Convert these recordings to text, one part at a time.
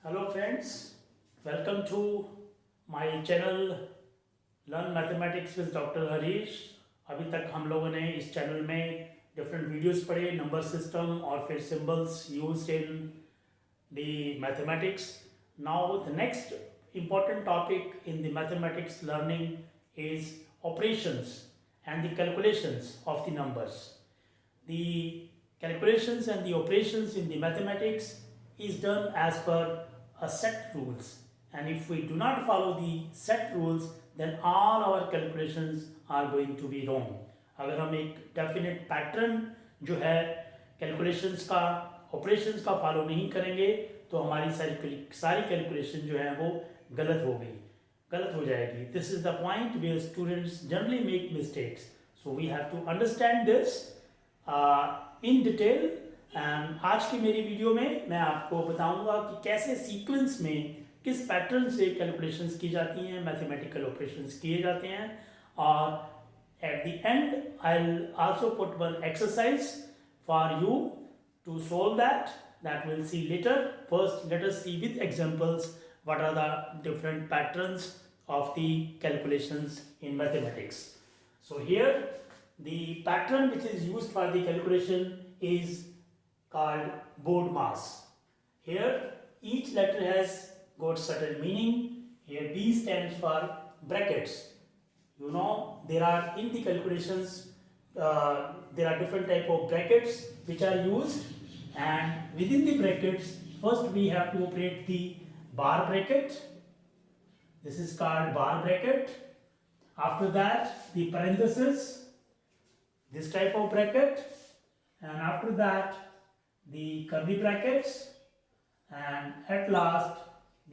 Hello friends, welcome to my channel learn mathematics with doctor Harish. अभी तक हम लोगों ने इस चैनल में डिफरेंट वीडियोस पढ़े, नंबर सिस्टम और फिर symbols used in the mathematics. Now the next important topic in the mathematics learning is operations and the calculations of the numbers. The calculations and the operations in the mathematics is done as per a set rules, and if we do not follow the set rules then all our calculations are going to be wrong. अगर हम एक definite pattern जो है calculations का, operations का follow नहीं करेंगे तो हमारी सारी calculation जो है वो गलत हो जाएगी. This is the point where students generally make mistakes, so we have to understand this in detail. And आज की मेरी वीडियो में मैं आपको बताऊंगा कि कैसे सीक्वेंस में किस पैटर्न से कैलकुलेशंस की जाती हैं, मैथमेटिकल ऑपरेशंस किए जाते हैं. और at the end I will also put one exercise for you to solve that will see later. First let us see with examples what are the different patterns of the calculations in mathematics. So here the pattern which is used for the calculation is called BODMAS. Here each letter has got certain meaning. Here B stands for brackets. You know there are in the calculations there are different type of brackets which are used, and within the brackets first we have to operate the bar bracket. This is called bar bracket. After that the parenthesis, this type of bracket, and after that the curly brackets, and at last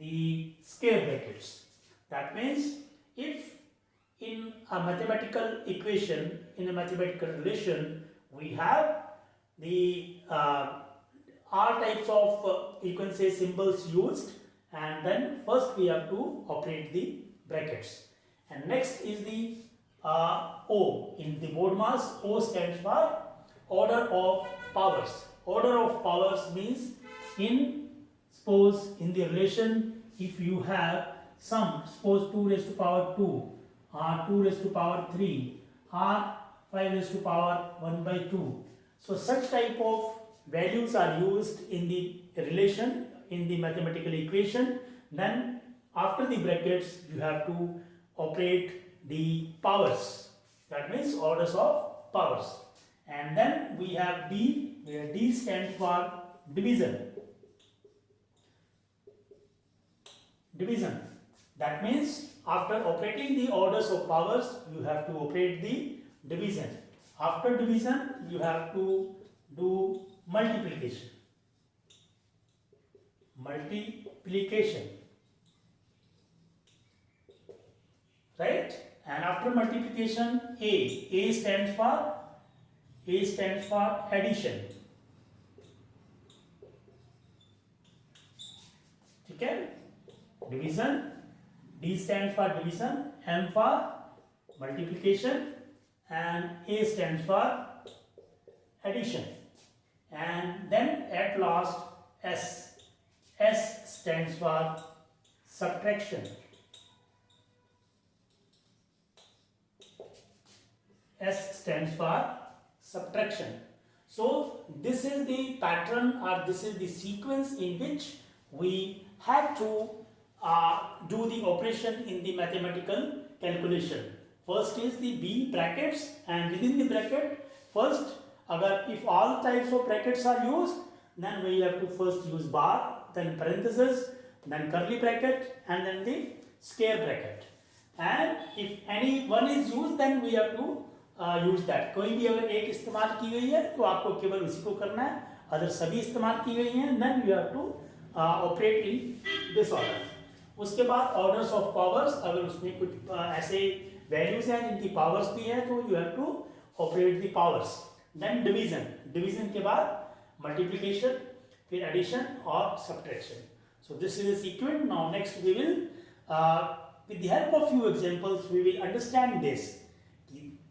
the square brackets. That means if in a mathematical equation, in a mathematical relation, we have the all types of you can say symbols used, and then first we have to operate the brackets, and next is the O. In the BODMAS, O stands for order of powers. Order of powers means suppose in the relation if you have some, suppose 2 raised to power 2 or 2 raised to power 3 or 5 raised to power 1 by 2. So such type of values are used in the relation, in the mathematical equation. Then after the brackets you have to operate the powers, that means orders of powers. And then we have D, where D stands for division. That means after operating the orders of powers you have to operate the division. After division you have to do multiplication, right? And after multiplication A stands for addition. ठीक है? Division, D stands for division, M for multiplication, and A stands for addition. And then at last S stands for subtraction. S stands for subtraction. So this is the pattern, or this is the sequence in which we have to do the operation in the mathematical calculation. First is the B brackets, and within the bracket first, if all types of brackets are used, then we have to first use bar, then parenthesis, then curly bracket, and then the square bracket. And if any one is used, then we have to use that. कोई भी अगर एक इस्तेमाल की गई है तो आपको केवल उसी को करना है. अगर सभी इस्तेमाल की गई हैं then you have to operate in this order. उसके बाद orders of powers, अगर उसमें कुछ ऐसे values हैं जिनकी powers भी है तो you have to operate the powers. Then division के बाद multiplication, फिर addition और subtraction. So this is a sequence. Now next we will with the help of few examples we will understand this,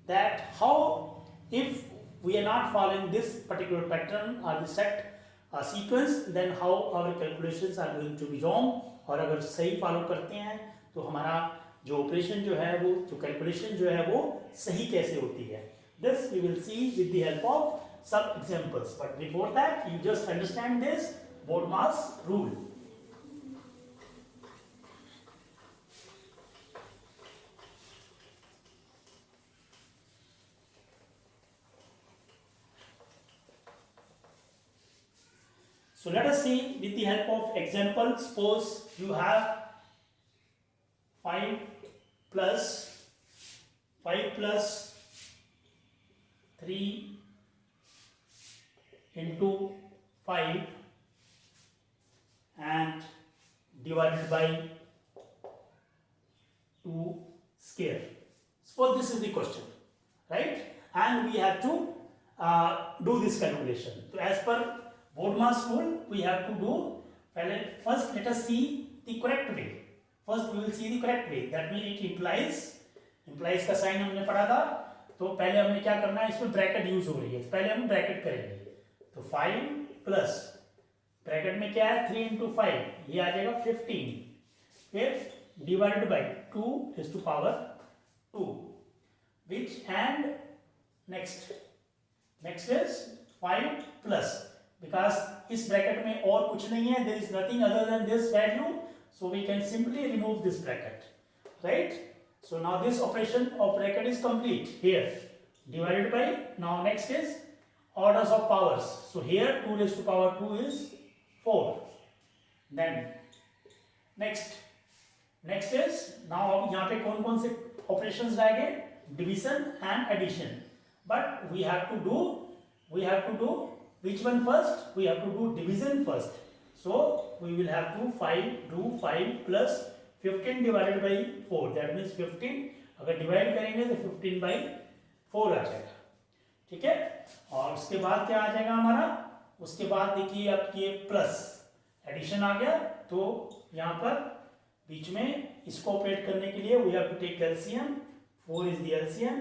that how if we are not following this particular pattern or the set sequence, then how our calculations are going to be wrong. और अगर सही follow करते हैं तो हमारा जो operation जो है वो, जो कैलकुलेशन जो है वो सही कैसे होती है. This we will see with the help of some examples, but before that you just understand this BODMAS rule. So let us see with the help of example. Suppose you have 5 plus 3 into 5 and divided by 2 square. Suppose this is the question, right? And we have to do this calculation. So as per BODMAS rule, we have to do, first let us see the correct way. First we will see the correct way. That means it implies का sign हमने पढ़ा था. तो पहले हमें क्या करना है, इसमें ब्रैकेट यूज हो रही है, पहले हम ब्रैकेट करेंगे. तो 5 प्लस ब्रैकेट में क्या है 3 into 5, ये आ जाएगा 15, फिर divided by 2 is to power 2, which and next is 5 plus, because इस ब्रैकेट में और कुछ नहीं है, there is nothing other than this value, so we can simply remove this bracket, right? So now this operation of bracket is complete here, divided by, now next is orders of powers. So here 2 raised to power 2 is 4. Then next is, now यहाँ पे कौन कौन से operations रहेंगे, division and addition, but we have to do which one first? We have to do division first. So we will have to do 5 plus 15 divided by 4, that means 15, अगर divide करेंगे तो 15 by 4 आ जाएगा. ठीक है. और उसके बाद क्या आ जाएगा हमारा, उसके बाद देखिए अब ये प्लस एडिशन आ गया, तो यहाँ पर बीच में इसको ऑपरेट करने के लिए we have to take LCM. 4 is the LCM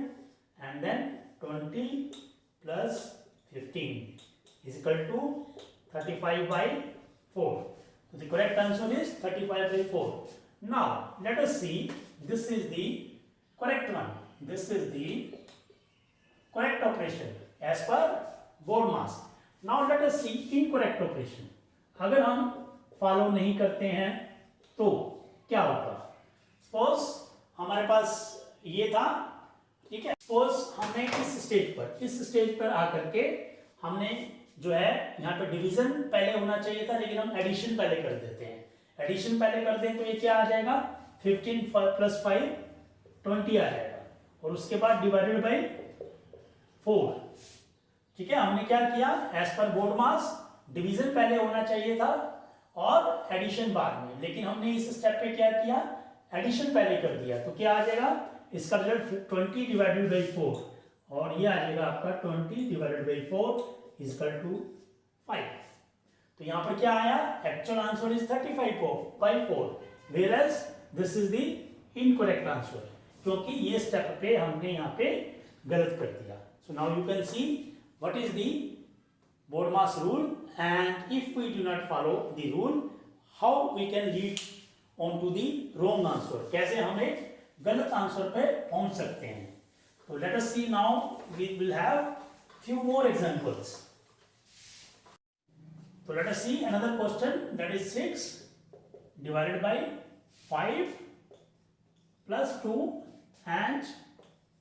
and then 20 plus 15 is equal to 35 by 4. So the correct answer is 35 by 4. Now let us see, this is the correct one, this is the correct operation as per BODMAS. Now let us see incorrect operation. अगर हम follow नहीं करते हैं तो क्या होगा. Suppose हमारे पास ये था, ठीक है. सपोज हमने इस स्टेज पर आकर के हमने जो है यहाँ पे डिवीजन पहले होना चाहिए था, लेकिन हम एडिशन पहले कर देते हैं. एडिशन पहले कर दें तो ये क्या आ जाएगा, 15 plus 5 20 आ जाएगा, और उसके बाद डिवाइडेड बाई 4. ठीक है. हमने क्या किया, एज पर BODMAS डिवीजन पहले होना चाहिए था और एडिशन बाद में, लेकिन हमने इस स्टेप पे क्या किया, एडिशन पहले कर दिया. तो क्या आ जाएगा, इसका रिजल्ट 20 डिवाइडेड बाई 4, और ये आ जाएगा आपका 20 divided by 4 is equal to 5. तो यहाँ पर क्या आया, actual answer is 35 by 4, whereas this is the incorrect answer, क्योंकि ये स्टेप पे हमने यहाँ पे गलत कर दिया. So now you can see what is the BODMAS rule, and if we do not follow the rule, how we can lead on to the wrong answer, कैसे हम एक गलत आंसर पे पहुंच सकते हैं. तो let us see now, we will have few more examples. So let us see another question, that is 6 divided by 5 plus 2 and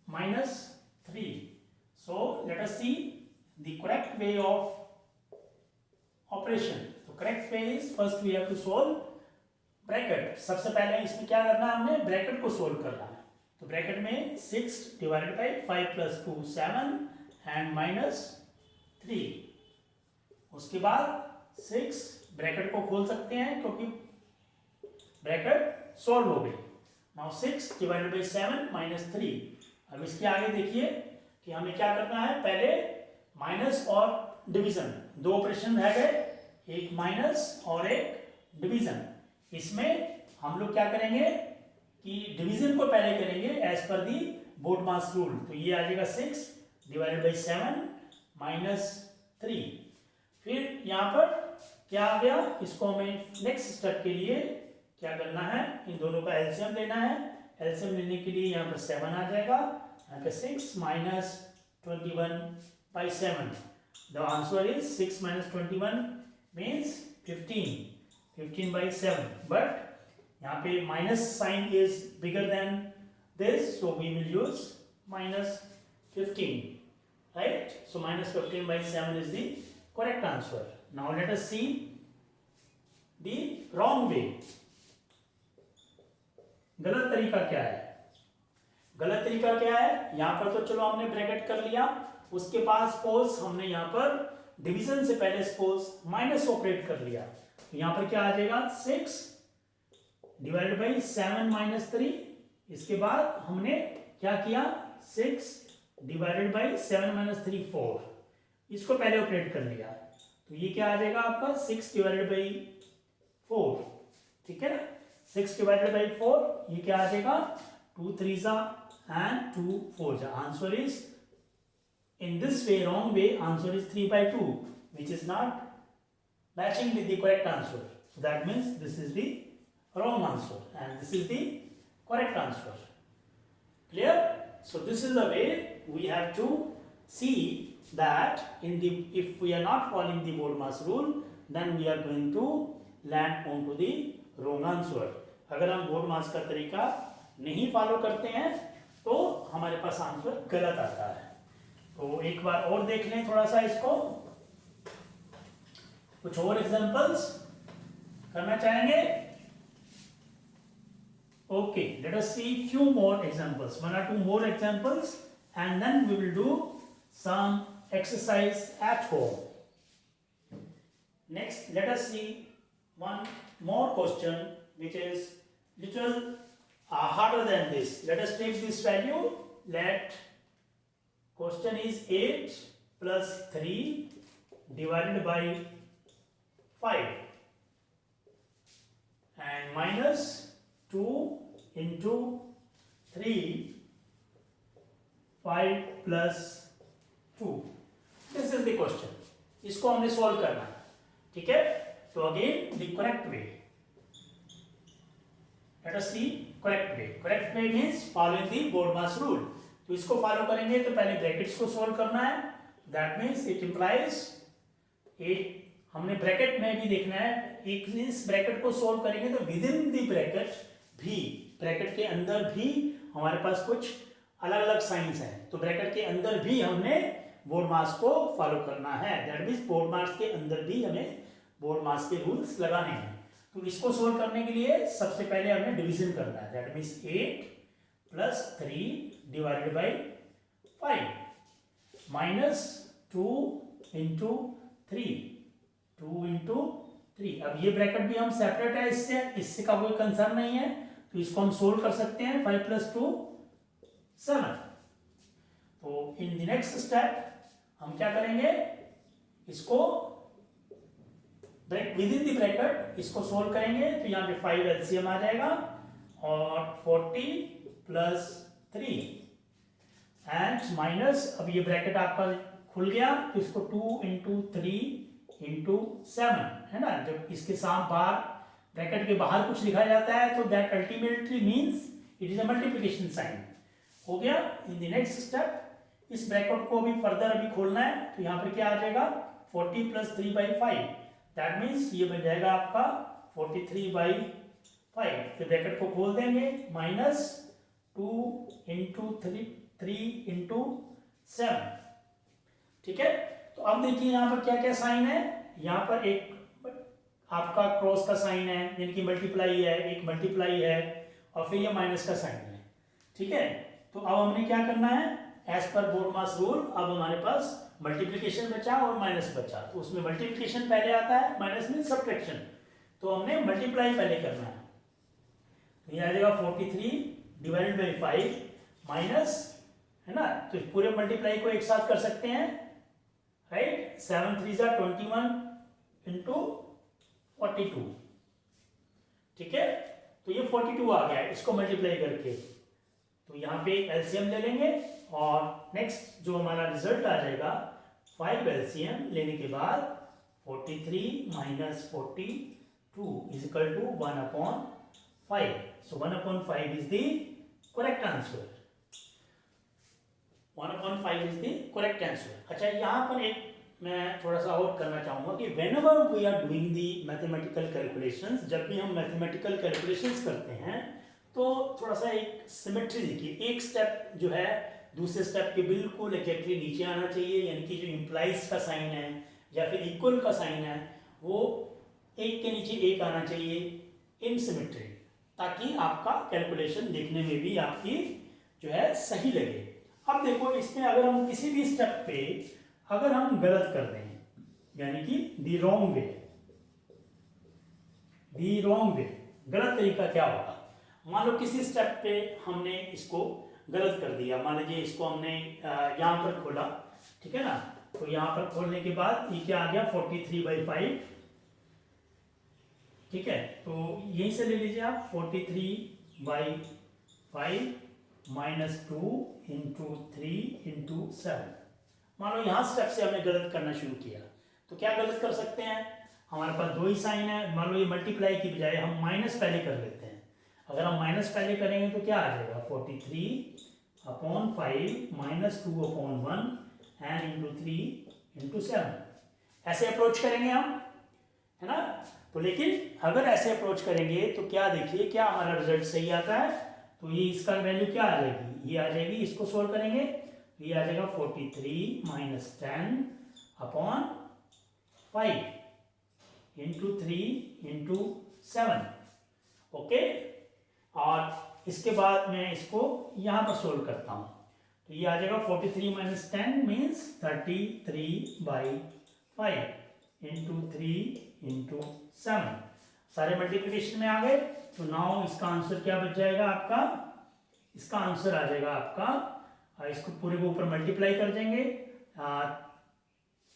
minus 3. So let us see the correct way of operation. So correct way is, first we have to solve bracket. सबसे पहले इसमें क्या करना है, हमने bracket को solve करना है. तो ब्रैकेट में 6 divided by 5 plus 2 7 and minus 3. उसके बाद 6 ब्रैकेट को खोल सकते हैं क्योंकि ब्रैकेट सोल्व हो गई. Now 6 divided by 7 minus 3. अब इसके आगे देखिए कि हमें क्या करना है, पहले माइनस और डिवीजन, दो ऑपरेशन रह गए, एक माइनस और एक डिवीजन. इसमें हम लोग क्या करेंगे कि डिवीजन को पहले करेंगे एज पर दी BODMAS रूल. तो ये आ जाएगा 6 डिवाइडेड बाई 7 minus 3. फिर यहाँ पर क्या आ गया, इसको हमें नेक्स्ट स्टेप के लिए क्या करना है, इन दोनों का एलसीएम लेना है। एलसीएम लेने के लिए यहाँ पर 7 आ जाएगा, यहाँ पे 6 minus 21/7। The answer is 6 minus 21 means 15/7, but यहाँ पे minus sign is bigger than this, so we will use -15, right? So -15/7 is the correct answer. Now let us see the wrong way. गलत तरीका क्या है? गलत तरीका क्या है? यहाँ पर तो चलो हमने ब्रैकेट कर लिया, उसके बाद सपोज हमने यहाँ पर डिवीजन से पहले सपोज माइनस ऑपरेट कर लिया, तो यहाँ पर क्या आ जाएगा 6 डिवाइडेड बाई 7 माइनस 3। इसके बाद हमने क्या किया 6 डिवाइडेड बाई 7 माइनस 3 4, इसको पहले ऑपरेट कर लिया, तो ये क्या आ जाएगा आपका 6 डिवाइडेड बाई 4, ठीक है ना। 6 डिवाइडेड बाई 4 ये क्या आ जाएगा 2 3 and 2 4। Answer is in this way, wrong way, answer is 3/2, which is not matching with the correct answer. So that means this is the wrong answer and this is the correct answer. Clear? So this is the way we have to see that if we are not following the BODMAS rule, then we are going to land onto the wrong answer. अगर हम BODMAS का तरीका नहीं follow करते हैं तो हमारे पास answer गलत आता है। तो एक बार और देख लें थोड़ा सा इसको, कुछ और एग्जांपल्स करना चाहेंगे। Okay, late us see few more examples, 1 or 2 more examples, and then we will do some exercise at home. Next, let us see one more question which is little harder than this. Let us take this value. Let question is 8 plus 3 divided by 5 and minus 2 into 3 5 plus 2. This is the question. इसको हमने solve करना है, ठीक है। तो again the correct way, let us see correct way. Correct way means following the BODMAS rule. तो इसको follow करेंगे तो पहले ब्रैकेट्स को सॉल्व करना है, दैट मीन्स इट इंप्लाइज हमने ब्रैकेट में भी देखना है, एक इस ब्रैकेट को सॉल्व करेंगे तो विद इन दी ब्रैकेट भी, ब्रैकेट के अंदर भी हमारे पास कुछ अलग अलग साइंस हैं, तो ब्रैकेट के अंदर भी हमने BODMAS को फॉलो करना है, दैट मीन्स BODMAS के अंदर भी हमें BODMAS के रूल्स लगाने हैं। तो इसको सोल्व करने के लिए सबसे पहले हमें डिवीजन करना है, that means 8 plus 3 divided by 5 minus 2 into 3 2 into 3। अब ये ब्रैकेट भी हम सेपरेट है, इससे का कोई कंसर्न नहीं है, तो इसको हम सोल्व कर सकते हैं। 5 plus 2 7। तो इन द नेक्स्ट स्टेप हम क्या करेंगे, इसको विद इन द ब्रैकेट इसको सोल्व करेंगे, तो यहाँ पे 5 एलसीएम आ जाएगा और 40 प्लस 3 एंड माइनस, अब ये ब्रैकेट आपका खुल गया तो इसको 2 into 3 into 7 है ना। जब इसके साथ बाहर ब्रैकेट के बाहर कुछ लिखा जाता है तो that ultimately means it is a multiplication sign. हो गया। इन द नेक्स्ट स्टेप इस ब्रैकेट को भी फर्दर अभी खोलना है, तो यहाँ पर क्या आ जाएगा 40 plus 3/5, दैट मीन्स ये बन जाएगा आपका 43/5। फिर ब्रैकेट को खोल देंगे, माइनस 2 into 3 into 7, ठीक है। तो अब देखिए यहाँ पर क्या क्या साइन है, यहाँ पर एक आपका क्रॉस का साइन है यानी कि मल्टीप्लाई है, एक मल्टीप्लाई है और फिर ये माइनस का साइन है, ठीक है। तो अब हमने क्या करना है, एज पर BODMAS रूल अब हमारे पास मल्टीप्लिकेशन बचा और माइनस बचा, तो उसमें मल्टीप्लिकेशन पहले आता है, माइनस मीन सब्ट्रैक्शन, तो हमने मल्टीप्लाई पहले करना है। तो ये आ जाएगा 43 डिवाइडेड बाई 5 माइनस, है ना, तो पूरे मल्टीप्लाई को एक साथ कर सकते हैं, राइट। 7 3 21 into 42, ठीक है। तो ये 42 आ गया, इसको मल्टीप्लाई करके, तो यहाँ पे एलसीएम ले लेंगे और नेक्स्ट जो हमारा रिजल्ट आ जाएगा 5 एलसीएम लेने के बाद 43 minus 42 is equal to 1/5. So 1/5 is the correct answer. 1/5 is the correct answer. अच्छा, यहाँ पर एक मैं थोड़ा सा और करना चाहूँगा कि whenever we are doing the mathematical calculations, जब भी हम mathematical calculations करते हैं तो थोड़ा सा एक सिमेट्री देखिए, एक स्टेप जो है दूसरे स्टेप के बिल्कुल एग्जैक्टली नीचे आना चाहिए, यानी कि जो इम्प्लाइज का साइन है या फिर इक्वल का साइन है वो एक के नीचे एक आना चाहिए इन सिमेट्री, ताकि आपका कैलकुलेशन देखने में भी आपकी जो है सही लगे। अब देखो, इसमें अगर हम किसी भी स्टेप पे अगर हम गलत कर दें, यानी कि दी रॉन्ग वे, गलत तरीका क्या होगा? मान लो किसी स्टेप पे हमने इसको गलत कर दिया, मान लीजिए इसको हमने यहाँ पर खोला, ठीक है ना, तो यहाँ पर खोलने के बाद ये क्या आ गया 43/5, ठीक है, तो यहीं से ले लीजिए आप 43/5 माइनस 2 इंटू 3 इंटू 7। मान लो यहाँ स्टेप से हमने गलत करना शुरू किया, तो क्या गलत कर सकते हैं? हमारे पास दो ही साइन है, मान लो ये मल्टीप्लाई की बजाय हम माइनस पहले कर लेते हैं। अगर हम माइनस पहले करेंगे तो क्या आ जाएगा 43/5 माइनस 2/1 एंड इंटू 3 इंटू 7। ऐसे अप्रोच करेंगे हम, है ना। तो लेकिन अगर ऐसे अप्रोच करेंगे तो क्या देखिए, क्या हमारा रिजल्ट सही आता है, तो ये इसका वैल्यू क्या आ जाएगी, ये आ जाएगी, इसको सोल्व करेंगे तो ये आ जाएगा 43 माइनस 10/5 इंटू 3 इंटू 7। ओके, और इसके बाद मैं इसको यहाँ पर सोल्व करता हूँ, तो ये आ जाएगा 43 माइनस 10 मीन्स 33/5 इंटू 3 इंटू 7। सारे मल्टीप्लिकेशन में आ गए, तो नाउ इसका आंसर क्या बच जाएगा आपका? इसका आंसर आ जाएगा आपका, इसको पूरे को ऊपर मल्टीप्लाई कर देंगे,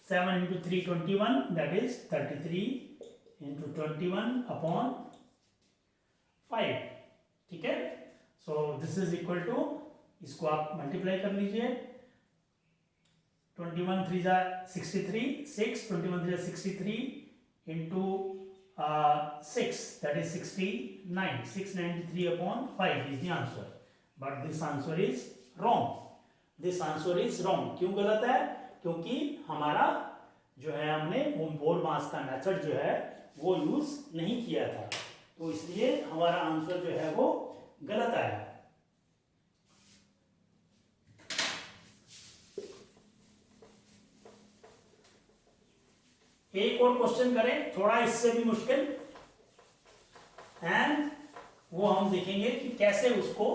7 इंटू 3 21, दैट इज 33 इंटू 21/5, ठीक है। So this is equal to, इसको आप मल्टीप्लाई कर लीजिए, 21 3 जा 63, 6 21 3 जा 63 into 6, that is 69, 693/5 is the answer. But this answer is wrong, this answer is wrong. क्यों गलत है? क्योंकि हमारा जो है हमने वो बोर्ड मास का मेथड जो है वो यूज नहीं किया था, तो इसलिए हमारा आंसर जो है वो गलत आया। एक और क्वेश्चन करें, थोड़ा इससे भी मुश्किल, एंड वो हम देखेंगे कि कैसे उसको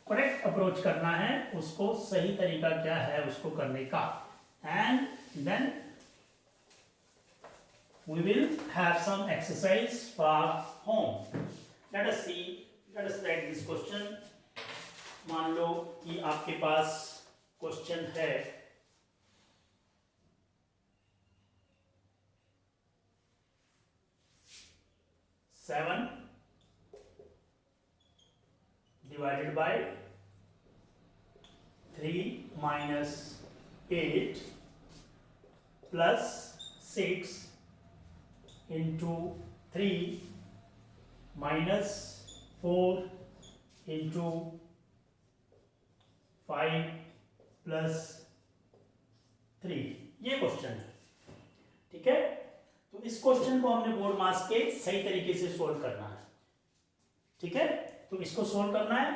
करेक्ट अप्रोच करना है, उसको सही तरीका क्या है उसको करने का, and then we will have some exercise for home. Let us see, let us write this question. मान लो कि आपके पास क्वेश्चन है 7 divided by 3 minus 8 plus 6 into 3 minus 4 into 5 plus 3, ये क्वेश्चन है, ठीक है। तो इस क्वेश्चन को हमने बोर्ड मास के सही तरीके से सोल्व करना है, ठीक है। तो इसको सोल्व करना है,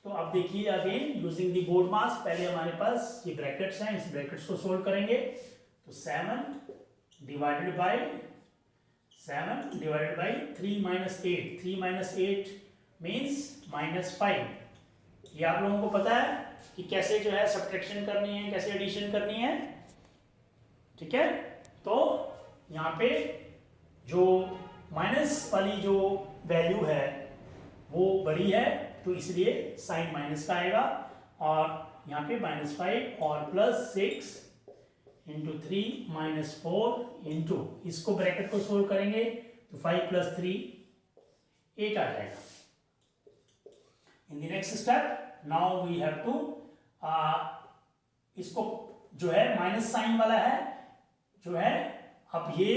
तो अब देखिए अगेन यूजिंग द बोर्ड मास, पहले हमारे पास ये ब्रैकेट्स हैं, इस ब्रैकेट्स को सोल्व करेंगे। तो 7 divided by 3 minus 8, 3 minus 8 means -5। ये आप लोगों को पता है कि कैसे जो है सब्ट्रैक्शन करनी है, कैसे एडिशन करनी है, ठीक है। तो यहाँ पे जो माइनस वाली जो वैल्यू है वो बड़ी है, तो इसलिए साइन माइनस का आएगा, और यहाँ पे -5 और +6 इंटू 3 माइनस 4 इंटू, इसको ब्रैकेट को सोल्व करेंगे तो 5 + 3 8 आ जाएगा। In the next step now we have to, इसको जो है माइनस साइन वाला है जो है अब ये,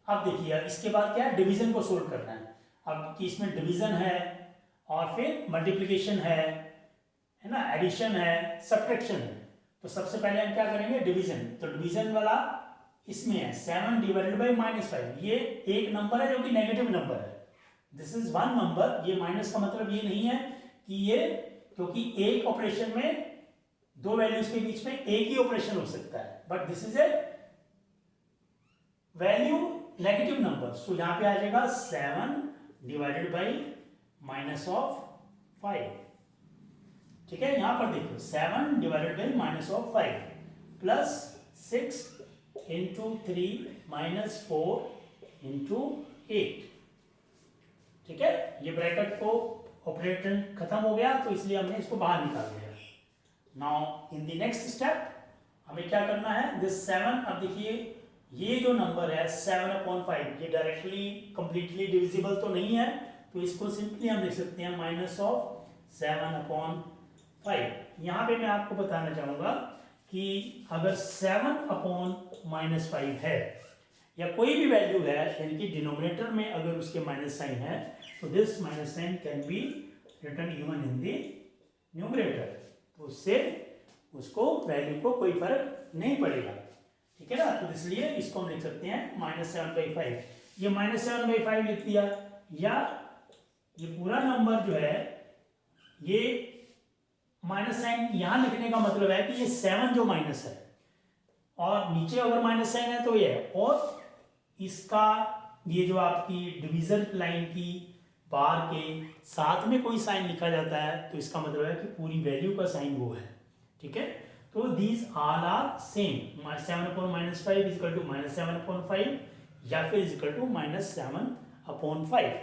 अब देखिए इसके बाद क्या है, डिवीजन को सोल्व करना है। अब कि इसमें डिवीजन है और फिर मल्टीप्लिकेशन है ना, एडिशन है, सब्ट्रैक्शन है। तो सबसे पहले हम क्या करेंगे, डिवीजन। तो डिवीजन वाला इसमें है 7 डिवाइडेड बाई -5। ये एक नंबर है जो कि नेगेटिव नंबर है, दिस इज वन नंबर। ये माइनस का मतलब ये नहीं है कि ये, क्योंकि एक ऑपरेशन में दो वैल्यूज के बीच में एक ही ऑपरेशन हो सकता है, but this is a value negative number. So यहां पे आ जाएगा 7 डिवाइडेड बाई -5। ठीक है, यहां पर देखो 7 divided by -5 plus 6 into 3 -4 into 8। ठीक है, ये ब्रैकेट को ऑपरेटर खत्म हो गया तो इसलिए हमने इसको बाहर निकाल दिया। Now in the next step हमें क्या करना है, दिस 7, अब देखिए ये जो नंबर है 7/5, ये डायरेक्टली कंप्लीटली डिविजिबल तो नहीं है, तो इसको सिंपली हम लिख सकते हैं -7/5। यहाँ पे मैं आपको बताना चाहूँगा कि अगर 7/-5 है या कोई भी वैल्यू है, यानी कि डिनोमिनेटर में अगर उसके माइनस साइन है, तो this minus sign can be written even in the numerator. तो उससे उसको वैल्यू को कोई फर्क नहीं पड़ेगा। ठीक है ना, तो इसलिए इसको हम लिख सकते हैं -7/5। ये -7/5 लिख दिया, या ये पूरा नंबर जो है, ये माइनस साइन यहां लिखने का मतलब है कि ये 7 जो माइनस है और नीचे अगर माइनस साइन है तो ये है, और इसका ये जो आपकी डिवीजन लाइन की बार के साथ में कोई साइन लिखा जाता है तो इसका मतलब है कि पूरी वैल्यू का साइन वो है। ठीक है, तो these all are same. 7/-5 is equal to -7/5 या फिर इज इक्वल टू -7/5।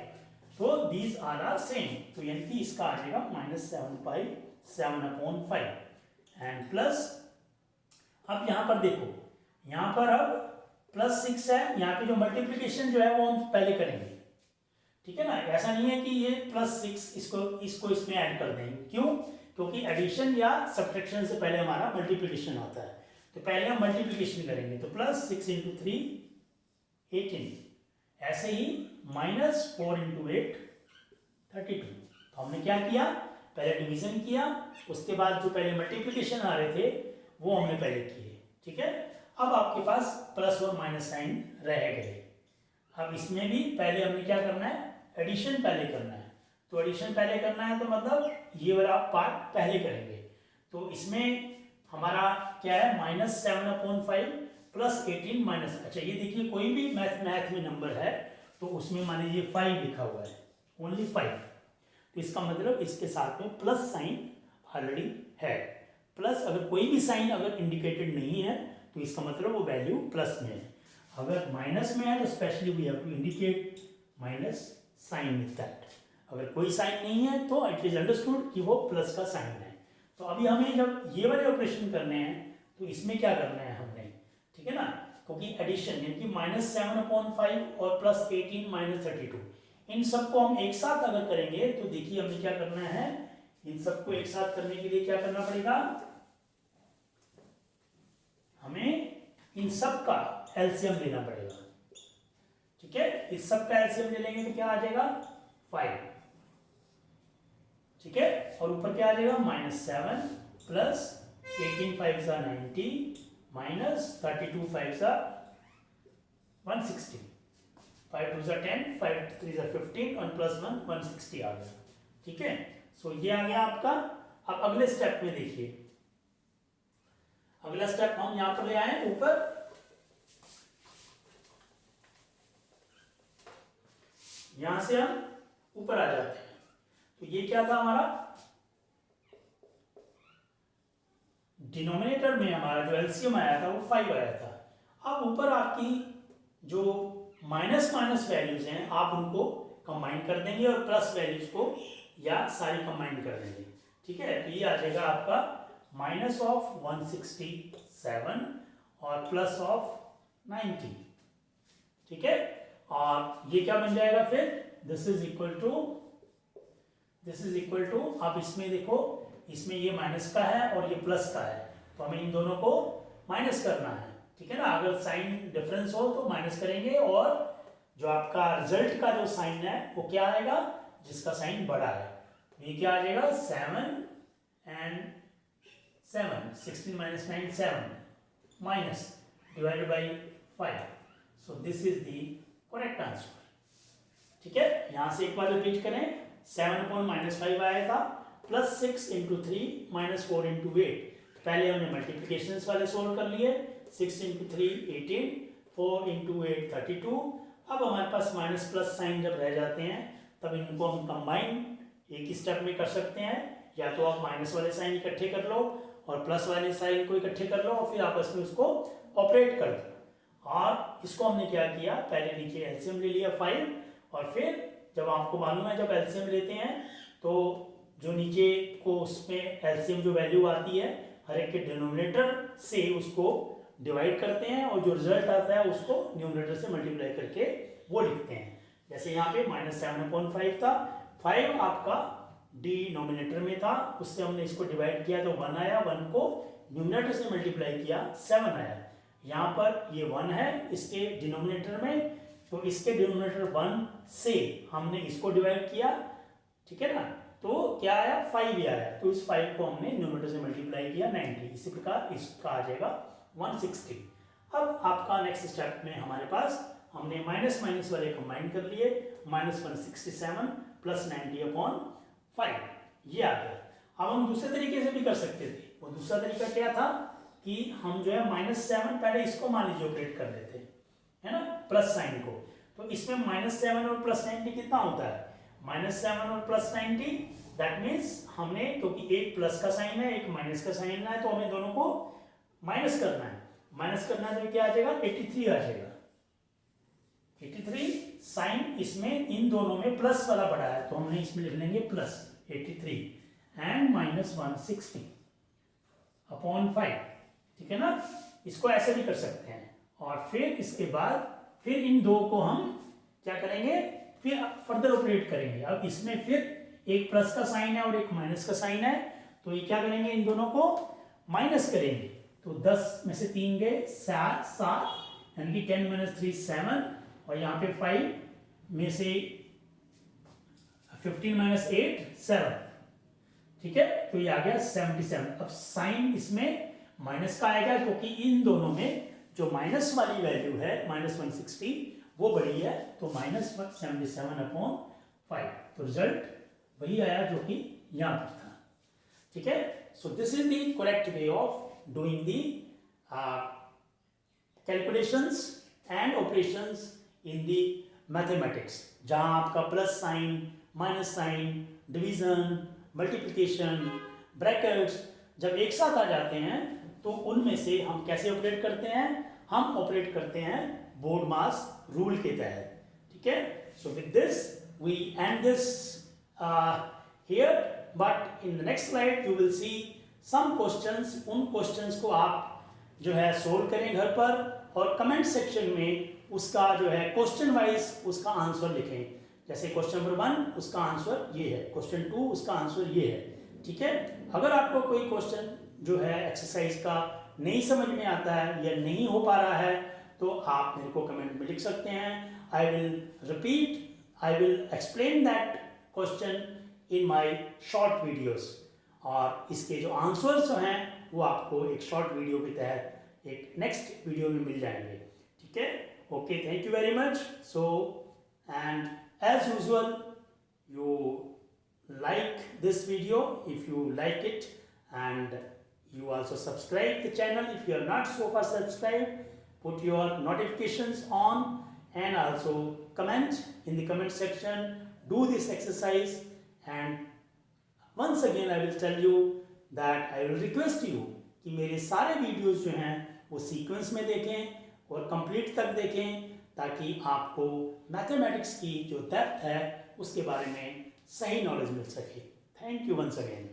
तो दीज ऑल आर सेम, तो यानी कि इसका आ जाएगा -7/5 एंड प्लस, अब यहां पर देखो, यहां पर अब +6 है, यहाँ पे जो मल्टीप्लीकेशन जो है वो हम पहले करेंगे। ठीक है ना, ऐसा नहीं है कि ये +6 इसको इसमें ऐड कर देंगे। क्यों? क्योंकि एडिशन या सब्ट्रैक्शन से पहले हमारा मल्टीप्लीकेशन आता है, तो पहले हम मल्टीप्लीकेशन करेंगे। तो +6 × 3 18, ऐसे ही -4 × 8 32। तो हमने क्या किया, पहले डिवीजन किया, उसके बाद जो पहले मल्टीप्लीकेशन आ रहे थे वो हमने पहले किए। ठीक है, अब आपके पास प्लस और माइनस साइन रह गए। अब इसमें भी पहले हमने क्या करना है, एडिशन पहले करना है। तो एडिशन पहले करना है तो मतलब ये वाला पार्ट पहले करेंगे। तो इसमें हमारा क्या है, -7/5 प्लस 18 माइनस, अच्छा ये देखिए कोई भी मैथ में नंबर है तो उसमें मान लीजिए 5 लिखा हुआ है, ओनली 5, तो इसका मतलब इसके साथ में प्लस साइन ऑलरेडी है। प्लस अगर कोई भी साइन अगर इंडिकेटेड नहीं है तो इसका मतलब वो वैल्यू प्लस में है। अगर माइनस में है तो specially we have to indicate minus sign with that. अगर कोई साइन नहीं है तो इट इज अंडरस्टूड कि वो प्लस का साइन है। तो अभी हमें जब ये वाले ऑपरेशन करने हैं तो इसमें क्या करना है हमने, ठीक है ना, क्योंकि एडिशन यानी कि -7/5 और +18 -32, इन सबको हम एक साथ अगर करेंगे तो देखिए हमें क्या करना है, इन सबको एक साथ करने के लिए क्या करना पड़ेगा, हमें इन सब का एलसीएम लेना पड़ेगा। ठीक है, इस सब का एलसीएम ले लेंगे तो क्या आ जाएगा 5। ठीक है, और ऊपर क्या आ जाएगा -7 प्लस 18 5 सा 90 माइनस 32 5 सा 160, 5 2 सा 10, 5 3 सा 15 और +1 160 आ गया। ठीक है, सो ये आ गया आपका। अब अगले स्टेप में देखिए, अगला स्टेप हम यहां पर ले आए ऊपर, यहां से हम ऊपर आ जाते हैं। तो ये क्या था हमारा, डिनोमिनेटर में हमारा जो एलसीएम आया था वो 5 आया था। अब ऊपर आपकी जो माइनस वैल्यूज हैं आप उनको कंबाइन कर देंगे और प्लस वैल्यूज को या सारी कंबाइन कर देंगे। ठीक है, तो ये आ जाएगा आपका -167 और +90। ठीक है, और ये क्या बन जाएगा फिर, दिस इज इक्वल टू, आप इसमें देखो, इसमें ये माइनस का है और ये प्लस का है, तो हमें इन दोनों को माइनस करना है। ठीक है ना। अगर साइन डिफरेंस हो तो माइनस करेंगे, और जो आपका रिजल्ट का जो साइन है वो क्या आएगा, जिसका साइन बड़ा है। तो ये क्या आ जाएगा 7 and 7, 16 minus 9 7 minus divided by 5. So this is the correct answer. ठीक है, यहां से एक बार रिपीट करें, 7 upon minus 5 आया था, प्लस 6 into 3 minus 4 into 8. पहले हमने मल्टीप्लिकेशन वाले सोल्व कर लिए, 6 into 3 18, 4 into 8 32. अब हमारे पास माइनस प्लस साइन जब रह जाते हैं तब इनको हम कंबाइन एक ही स्टेप में कर सकते हैं। या तो आप माइनस वाले साइन इकट्ठे कर लो और प्लस वाले साइन को इकट्ठे कर लो और फिर आपस में उसको ऑपरेट कर दो। और इसको हमने क्या किया, पहले नीचे एलसीएम ले लिया 5, और फिर जब आपको मालूम है जब एलसीएम लेते हैं तो जो नीचे को उसमें एलसीएम जो वैल्यू आती है हर एक के डिनोमिनेटर से उसको डिवाइड करते हैं, और जो रिजल्ट आता है उसको न्यूमरेटर से मल्टीप्लाई करके वो लिखते हैं। जैसे यहाँ पे -7/5 था, 5 आपका डिनोमिनेटर में था, उससे हमने इसको डिवाइड किया तो 1 आया, 1 को न्यूमरेटर से मल्टीप्लाई किया 7 आया। यहाँ पर ये 1 है इसके डिनोमिनेटर में, तो इसके डिनोमिनेटर 1 से हमने इसको डिवाइड किया, ठीक है ना, तो क्या आया 5 ही आया। तो इस 5 को हमने न्यूमरेटर से मल्टीप्लाई किया 90। इसी प्रकार इसका आ जाएगा 160। अब आपका नेक्स्ट स्टेप में हमारे पास हमने माइनस माइनस वाले कंबाइन कर लिए, -167 प्लस 90/5 ये आ गया। अब हम दूसरे तरीके से भी कर सकते थे। वो दूसरा तरीका क्या था कि हम जो है -7 पहले इसको मान लीजिए ऑपरेट कर लेते हैं, है ना, प्लस साइन को। तो इसमें -7 और प्लस 90 कितना होता है, -7 और प्लस 90, दैट मीन्स हमने, क्योंकि एक प्लस का साइन है एक माइनस का साइन है, तो हमें दोनों को माइनस करना है। माइनस करना है तो क्या आ जाएगा 83 आ जाएगा। 83 साइन इसमें इन दोनों में प्लस वाला बड़ा है तो हमने इसमें लिख लेंगे प्लस 83 एंड -160/5, ठीक है ना। इसको ऐसे भी कर सकते हैं। और फिर इसके बाद फिर इन दो को हम क्या करेंगे, फिर फर्दर ऑपरेट करेंगे। अब इसमें फिर एक प्लस का साइन है और एक माइनस का साइन है, तो ये क्या करेंगे, इन दोनों को माइनस करेंगे। तो 10 में से 3 गए 7, यानी कि 10 - 3 7, और यहाँ पे 5 में से 15 - 8 7, ठीक है, तो ये आ गया 77। अब साइन इसमें माइनस का आएगा क्योंकि इन दोनों में जो माइनस वाली वैल्यू है -160 वो बड़ी है, तो -177/5, तो रिजल्ट वही आया जो कि यहाँ पर था, ठीक है। So this is the correct way of doing the calculations and operations in the mathematics, जहां आपका plus sign, minus sign, division, multiplication, brackets जब एक साथ आ जाते हैं तो उनमें से हम कैसे ऑपरेट करते हैं, हम ऑपरेट करते हैं बोर्ड मास रूल के तहत, ठीक है। So with this we end this here, but in the next slide you will see some questions. उन क्वेश्चंस को आप जो है सोल्व करें घर पर, और कमेंट सेक्शन में उसका जो है क्वेश्चन वाइज उसका आंसर लिखें। जैसे क्वेश्चन नंबर 1 उसका आंसर ये है, क्वेश्चन 2 उसका आंसर ये है, ठीक है। अगर आपको कोई क्वेश्चन जो है एक्सरसाइज का नहीं समझ में आता है या नहीं हो पा रहा है तो आप मेरे को कमेंट में लिख सकते हैं। I will repeat, I will explain that question in my short videos, और इसके जो आंसर्स हैं वो आपको एक शॉर्ट वीडियो के तहत एक नेक्स्ट वीडियो में मिल जाएंगे, ठीक है। Okay, thank you very much. So and as usual you like this video if you like it, and you also subscribe the channel if you are not so far subscribed. Put your notifications on and also comment in the comment section. Do this exercise, and once again I will tell you that I will request you कि मेरे सारे videos जो हैं वो sequence में देखें और complete तक देखें, ताकि आपको मैथमेटिक्स की जो डेप्थ है उसके बारे में सही नॉलेज मिल सके। Thank you once again.